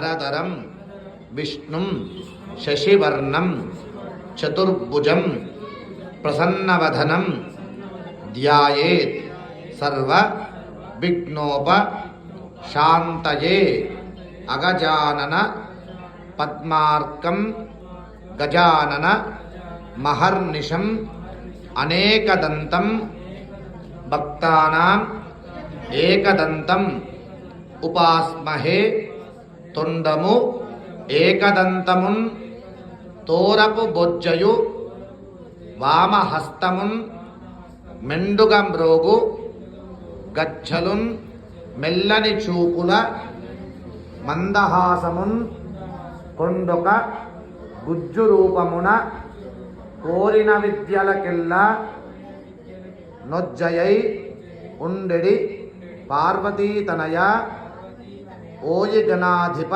వరదరం విష్ణుం శశివర్ణం చతుర్భుజం ప్రసన్నవదనం ధ్యాయేత్ సర్వ విఘ్నోప శాంతయే. అగజానన పద్మార్కం గజానన మహర్నిశం అనేకదంతం భక్తానాం ఏకదంతం ఉపాస్మహే. తొండము ఏకదంతమున్ తోరపు బొజ్జయు వామహస్తమున్ మెండుగ మ్రోగు గచ్చలున్ మెల్లని చూపుల మందహాసమున్ కొండొక గుజ్జు రూపమున కోరిన విద్యలకెల్లా నొజ్జయై ఉండెడి పార్వతీతనయ ఓయి గణాధిప